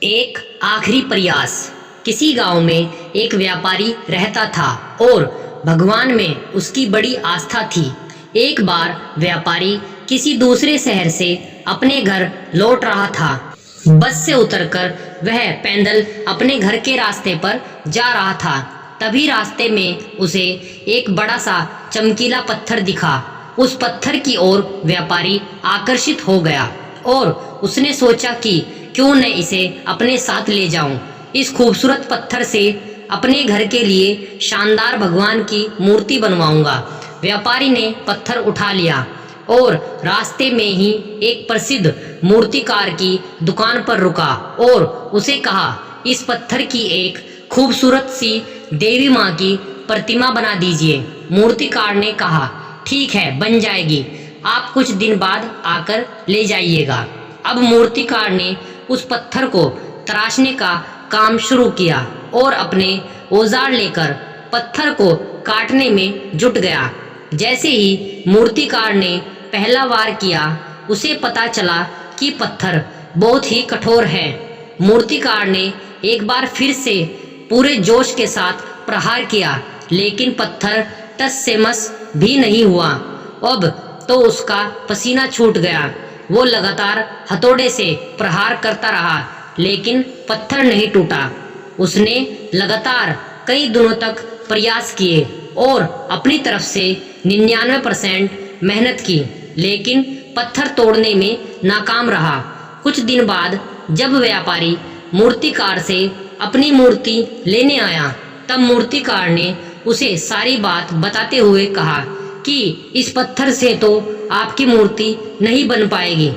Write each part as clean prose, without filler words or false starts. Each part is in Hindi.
एक आखिरी प्रयास। किसी गांव में एक व्यापारी रहता था और भगवान में उसकी बड़ी आस्था थी। एक बार व्यापारी किसी दूसरे शहर से अपने घर लौट रहा था। बस से उतरकर वह पैदल अपने घर के रास्ते पर जा रहा था। तभी रास्ते में उसे एक बड़ा सा चमकीला पत्थर दिखा। उस पत्थर की ओर व्यापारी आकर्षित हो गया और उसने सोचा कि क्यों न इसे अपने साथ ले जाऊं। इस खूबसूरत पत्थर से अपने घर के लिए शानदार भगवान की मूर्ति बनवाऊंगा। व्यापारी ने पत्थर उठा लिया और रास्ते में ही एक प्रसिद्ध मूर्तिकार की दुकान पर रुका और उसे कहा, इस पत्थर की एक खूबसूरत सी देवी माँ की प्रतिमा बना दीजिए। मूर्तिकार ने कहा, ठीक है, बन जाएगी, आप कुछ दिन बाद आकर ले जाइएगा। अब मूर्तिकार ने उस पत्थर को तराशने का काम शुरू किया और अपने औजार लेकर पत्थर को काटने में जुट गया। जैसे ही मूर्तिकार ने पहला वार किया, उसे पता चला कि पत्थर बहुत ही कठोर है। मूर्तिकार ने एक बार फिर से पूरे जोश के साथ प्रहार किया, लेकिन पत्थर टस से मस भी नहीं हुआ। अब तो उसका पसीना छूट गया। वो लगातार हथौड़े से प्रहार करता रहा, लेकिन पत्थर नहीं टूटा। उसने लगातार कई दिनों तक प्रयास किए और अपनी तरफ से 99% मेहनत की, लेकिन पत्थर तोड़ने में नाकाम रहा। कुछ दिन बाद जब व्यापारी मूर्तिकार से अपनी मूर्ति लेने आया, तब मूर्तिकार ने उसे सारी बात बताते हुए कहा कि इस पत्थर से तो आपकी मूर्ति नहीं बन पाएगी।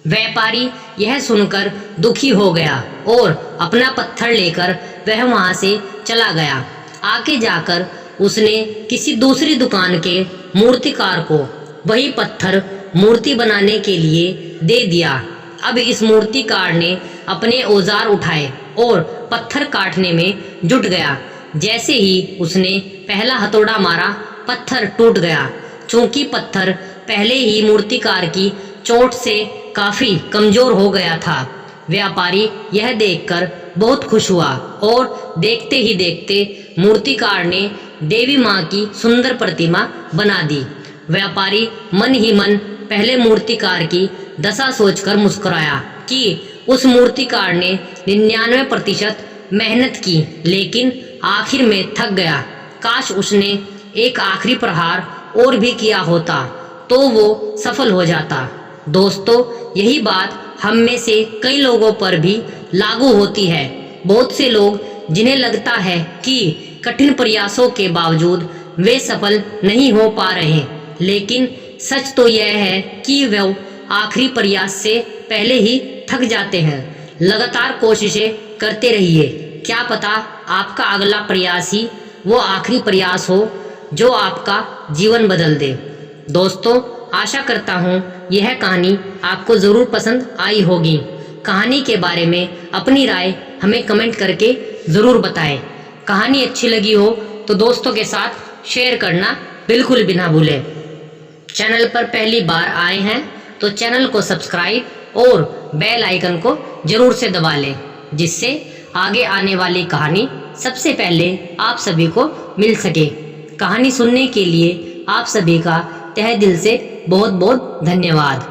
व्यापारी यह सुनकर दुखी हो गया और अपना पत्थर लेकर वह वहां से चला गया। आगे जाकर उसने किसी दूसरी दुकान के मूर्तिकार को वही पत्थर मूर्ति बनाने के लिए दे दिया। अब इस मूर्तिकार ने अपने औजार उठाए और पत्थर काटने में जुट गया। जैसे ही उसने पहला हथौड़ा मारा, पत्थर टूट गया। चूंकि पत्थर पहले ही मूर्तिकार की चोट से काफी कमजोर हो गया था। व्यापारी यह देखकर बहुत खुश हुआ और देखते ही देखते मूर्तिकार ने देवी माँ की सुंदर प्रतिमा बना दी। व्यापारी मन ही मन पहले मूर्तिकार की दशा सोचकर मुस्कुराया कि उस मूर्तिकार ने 99% मेहनत की, लेकिन आखिर में थक गया। काश उसने एक आखिरी प्रहार और भी किया होता तो वो सफल हो जाता। दोस्तों, यही बात हम में से कई लोगों पर भी लागू होती है। बहुत से लोग जिन्हें लगता है कि कठिन प्रयासों के बावजूद वे सफल नहीं हो पा रहे, लेकिन सच तो यह है कि वे आखिरी प्रयास से पहले ही थक जाते हैं। लगातार कोशिशें करते रहिए, क्या पता आपका अगला प्रयास ही वो आखिरी प्रयास हो जो आपका जीवन बदल दे। दोस्तों, आशा करता हूँ यह कहानी आपको ज़रूर पसंद आई होगी। कहानी के बारे में अपनी राय हमें कमेंट करके ज़रूर बताएं। कहानी अच्छी लगी हो तो दोस्तों के साथ शेयर करना बिल्कुल भी ना भूलें। चैनल पर पहली बार आए हैं तो चैनल को सब्सक्राइब और बेल आइकन को ज़रूर से दबा लें, जिससे आगे आने वाली कहानी सबसे पहले आप सभी को मिल सके। कहानी सुनने के लिए आप सभी का तहे दिल से बहुत बहुत धन्यवाद।